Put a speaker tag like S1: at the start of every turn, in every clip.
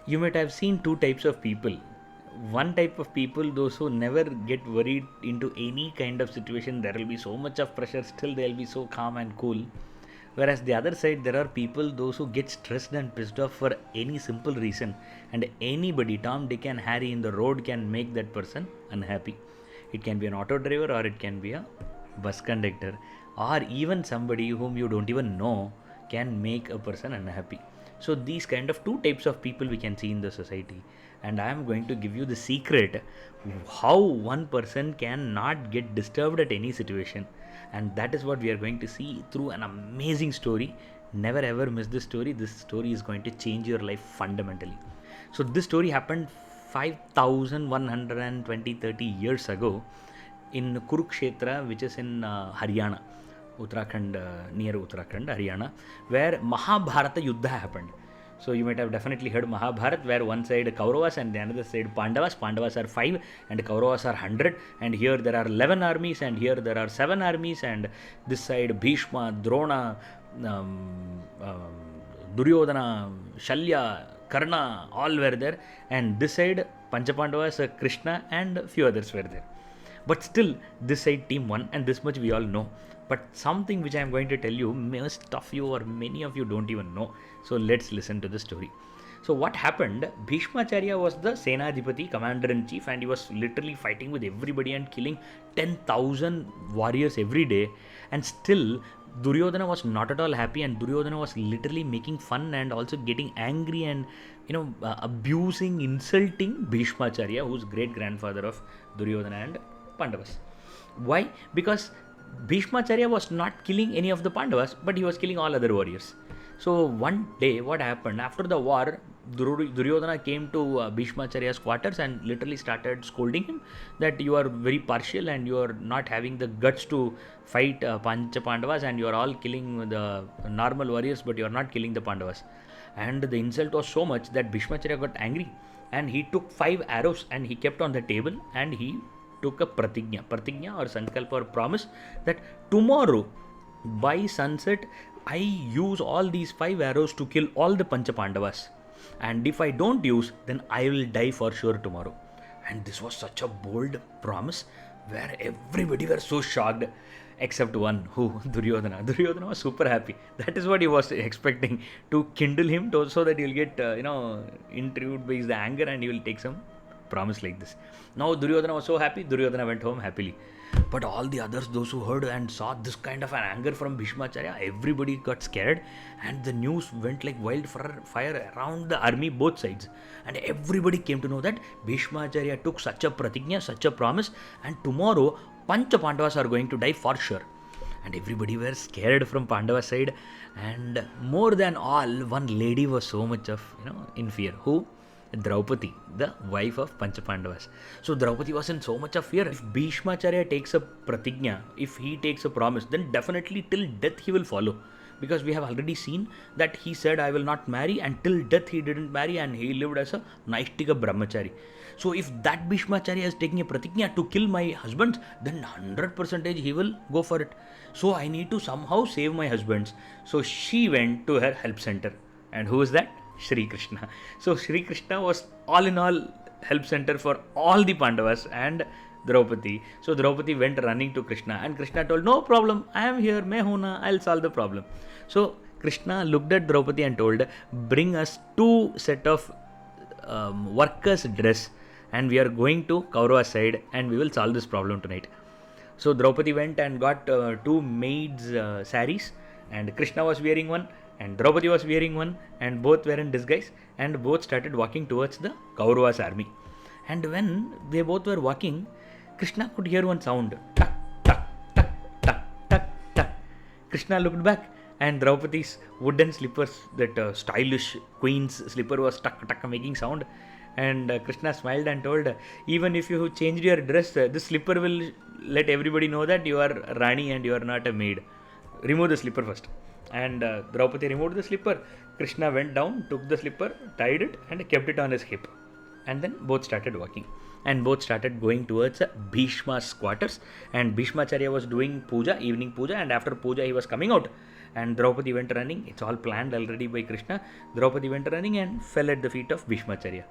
S1: You might have seen two types of people. One type of people, those who never get worried into any kind of situation, there will be so much of pressure, still they'll be so calm and cool. Whereas the other side, there are people, those who get stressed and pissed off for any simple reason, and anybody, Tom, Dick, and Harry in the road can make that person unhappy. It can be an auto driver, or it can be a bus conductor, or even somebody whom you don't even know can make a person unhappy. So these kind of two types of people we can see in the society, and I am going to give you the secret how one person cannot get disturbed at any situation, and that is what we are going to see through an amazing story. Never ever miss this story. This story is going to change your life fundamentally. So this story happened 5120-30 years ago in Kurukshetra, which is in Haryana, Uttarakhand, near Uttarakhand, Haryana, where Mahabharata Yuddha happened. So you might have definitely heard Mahabharata, where one side Kauravas and the other side Pandavas. Pandavas are 5 and Kauravas are 100, and here there are 11 armies, and here there are 7 armies, and this side Bhishma, Drona, Duryodhana, Shalya, Karna, all were there, and this side Panchapandavas, Krishna, and few others were there. But still, this side team won, and this much we all know. But something which I am going to tell you, most of you or many of you don't even know. So let's listen to the story. So what happened? Bhishmacharya was the Senadipati, commander-in-chief, and he was literally fighting with everybody and killing 10,000 warriors every day. And still, Duryodhana was not at all happy, and Duryodhana was literally making fun and also getting angry and abusing, insulting Bhishmacharya, who's great-grandfather of Duryodhana and Pandavas. Why? Because Bhishmacharya was not killing any of the Pandavas, but he was killing all other warriors. So one day, what happened? After the war, Duryodhana came to Bhishmacharya's quarters and literally started scolding him that you are very partial and you are not having the guts to fight Pancha Pandavas, and you are all killing the normal warriors, but you are not killing the Pandavas. And the insult was so much that Bhishmacharya got angry, and he took 5 arrows and he kept on the table, and he took a pratigna or sankalpa or promise that tomorrow by sunset I use all these 5 arrows to kill all the Pancha Pandavas, and if I don't use, then I will die for sure tomorrow. And this was such a bold promise where everybody were so shocked except one, who Duryodhana. Duryodhana was super happy. That is what he was expecting, to kindle him so that he'll get intrigued by his anger and he will take some promise like this. Now Duryodhana was so happy, Duryodhana went home happily. But all the others, those who heard and saw this kind of an anger from Bhishmacharya, everybody got scared, and the news went like wildfire around the army, both sides. And everybody came to know that Bhishmacharya took such a pratigna, such a promise, and tomorrow Pancha Pandavas are going to die for sure. And everybody were scared from Pandava side, and more than all, one lady was so much of in fear. Who? Draupadi, the wife of Panchapandavas. So Draupadi was in so much of fear. If Bhishmacharya takes a pratigna, if he takes a promise, then definitely till death he will follow. Because we have already seen that he said, I will not marry, and till death he didn't marry, and he lived as a Naishtika Brahmachari. So if that Bhishmacharya is taking a pratigna to kill my husband, then 100% he will go for it. So I need to somehow save my husbands. So she went to her help center. And who is that? Shri Krishna. So Shri Krishna was all in all help center for all the Pandavas and Draupadi. So Draupadi went running to Krishna, and Krishna told, no problem, I am here, main hu na, I'll solve the problem. So Krishna looked at Draupadi and told, bring us 2 set of workers' dress, and we are going to Kaurava side and we will solve this problem tonight. So Draupadi went and got 2 maids' saris, and Krishna was wearing one, and Draupadi was wearing one, and both were in disguise, and both started walking towards the Kauravas' army. And when they both were walking, Krishna could hear one sound, tuck, tuck, tuck, tuck, tuck, tuck. Krishna looked back, and Draupadi's wooden slippers, that stylish queen's slipper, was tuck, tuck, making sound. And Krishna smiled and told, even if you changed your dress, this slipper will let everybody know that you are Rani and you are not a maid. Remove the slipper first. And Draupadi removed the slipper. Krishna went down, took the slipper, tied it, and kept it on his hip. And then both started walking. And both started going towards Bhishma's quarters. And Bhishmacharya was doing puja, evening puja, and after puja he was coming out. and Draupadi went running. It's all planned already by Krishna. Draupadi went running and fell at the feet of Bhishmacharya.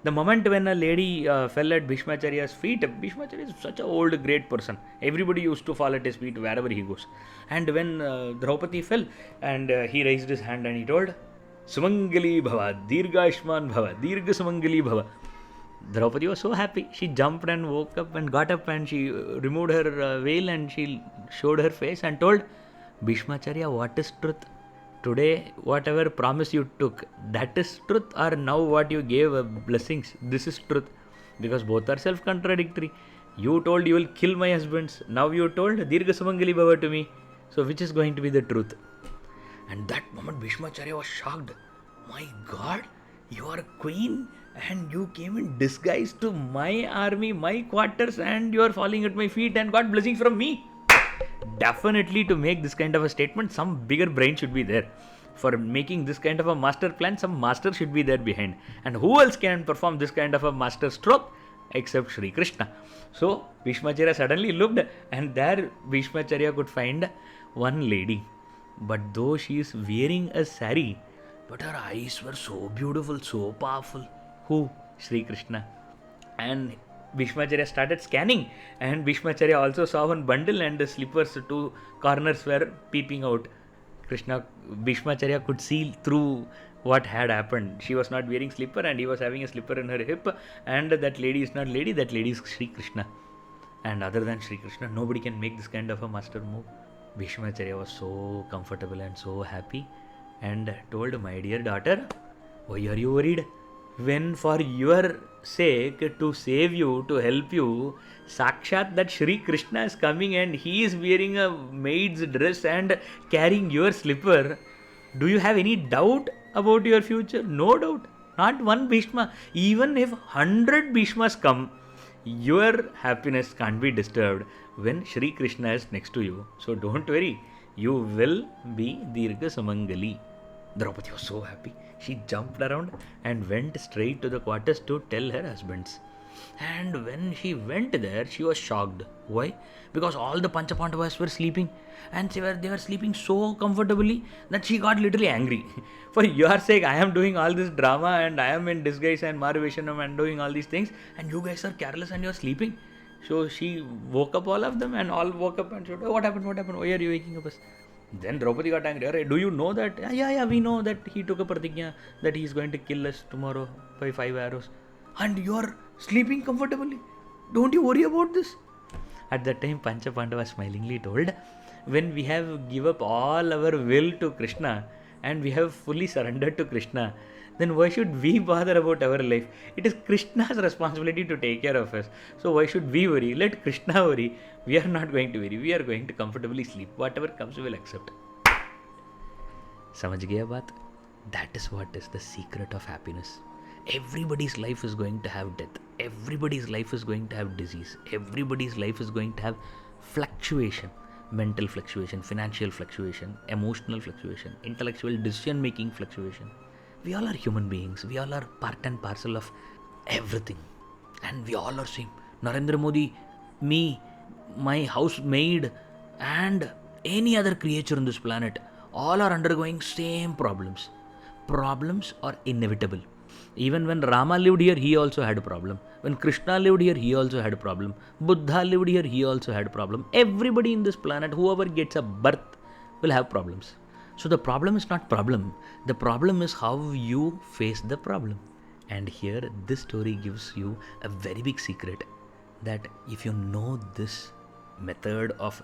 S1: The moment when a lady fell at Bhishmacharya's feet, Bhishmacharya is such an old great person. Everybody used to fall at his feet wherever he goes. And when Draupadi fell, and he raised his hand and he told, Sumangali Bhava, Dirghashman Bhava, Dirgha Sumangali Bhava. Draupadi was so happy. She jumped and woke up and got up and she removed her veil and she showed her face and told, Bhishmacharya, what is truth? Today, whatever promise you took, that is truth, or now what you gave blessings, this is truth. Because both are self-contradictory. You told you will kill my husbands. Now you told Dirgha Sumangali Bhava to me. So which is going to be the truth? And that moment Bhishmacharya was shocked. My God, you are a queen and you came in disguise to my army, my quarters, and you are falling at my feet and got blessings from me. Definitely, to make this kind of a statement, some bigger brain should be there. For making this kind of a master plan, some master should be there behind. And who else can perform this kind of a master stroke except Sri Krishna? So Bhishmacharya suddenly looked, and there Bhishmacharya could find one lady. But though she is wearing a sari, but her eyes were so beautiful, so powerful. Who? Sri Krishna. And Bhishmacharya started scanning, and Bhishmacharya also saw one bundle and the slippers, two corners were peeping out. Bhishmacharya could see through what had happened. She was not wearing slipper and he was having a slipper in her hip, and that lady is not lady, that lady is Sri Krishna. And other than Sri Krishna, nobody can make this kind of a master move. Bhishmacharya was so comfortable and so happy and told, my dear daughter, why are you worried? When for your sake, to save you, to help you, Sakshat that Sri Krishna is coming and he is wearing a maid's dress and carrying your slipper, do you have any doubt about your future? No doubt. Not one Bhishma. Even if 100 Bhishmas come, your happiness can't be disturbed when Sri Krishna is next to you. So don't worry. You will be Dirgha Sumangali. Draupadi was so happy. She jumped around and went straight to the quarters to tell her husbands. And when she went there, she was shocked. Why? Because all the Panchapandavas were sleeping, and they were sleeping so comfortably that she got literally angry. For your sake, I am doing all this drama and I am in disguise and Maruveshanam and doing all these things, and you guys are careless and you are sleeping. So she woke up all of them, and all woke up and said, oh, what happened? Why are you waking up us? Then Draupadi got angry. Do you know that? Yeah, we know that he took a pratigya that he is going to kill us tomorrow by 5 arrows. And you are sleeping comfortably. Don't you worry about this? At that time, Panchapandava smilingly told, when we have give up all our will to Krishna and we have fully surrendered to Krishna, then why should we bother about our life? It is Krishna's responsibility to take care of us. So why should we worry? Let Krishna worry. We are not going to worry. We are going to comfortably sleep. Whatever comes, we will accept. Samajh gaya baat? That is what is the secret of happiness. Everybody's life is going to have death. Everybody's life is going to have disease. Everybody's life is going to have fluctuation. Mental fluctuation, financial fluctuation, emotional fluctuation, intellectual decision-making fluctuation. We all are human beings. We all are part and parcel of everything. And we all are same. Narendra Modi, me, my housemaid, and any other creature on this planet, all are undergoing same problems. Problems are inevitable. Even when Rama lived here, he also had a problem. When Krishna lived here, he also had a problem. Buddha lived here, he also had a problem. Everybody in this planet, whoever gets a birth, will have problems. So the problem is not problem. The problem is how you face the problem. And here, this story gives you a very big secret, that if you know this method of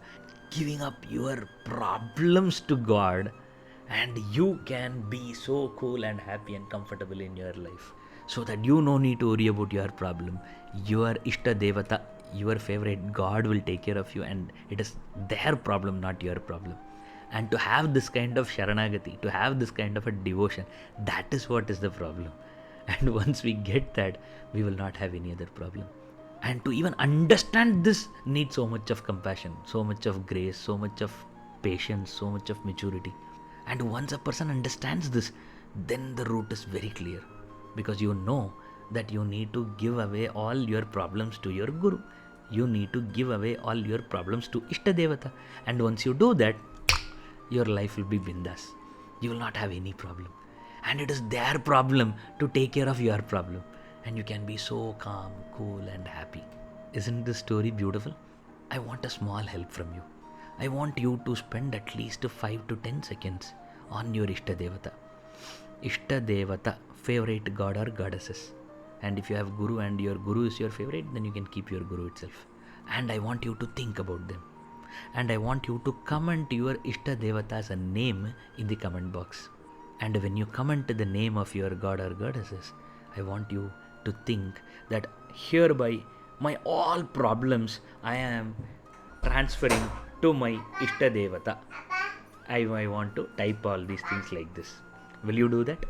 S1: giving up your problems to God, and you can be so cool and happy and comfortable in your life, so that you no need to worry about your problem. Your Ishta Devata, your favorite God, will take care of you, and it is their problem, not your problem. And to have this kind of Sharanagati, to have this kind of a devotion, that is what is the problem. And once we get that, we will not have any other problem. And to even understand this needs so much of compassion, so much of grace, so much of patience, so much of maturity. And once a person understands this, then the route is very clear. Because you know that you need to give away all your problems to your Guru. You need to give away all your problems to Ishta Devata. And once you do that, your life will be bindas. You will not have any problem. And it is their problem to take care of your problem. And you can be so calm, cool, and happy. Isn't this story beautiful? I want a small help from you. I want you to spend at least 5 to 10 seconds on your Ishta Devata. Ishta Devata, favorite god or goddesses. And if you have Guru and your Guru is your favorite, then you can keep your Guru itself. And I want you to think about them. And I want you to comment your Ishta Devata's name in the comment box. And when you comment the name of your god or goddesses, I want you to think that hereby my all problems I am transferring to my Ishta Devata. I want to type all these things like this. Will you do that?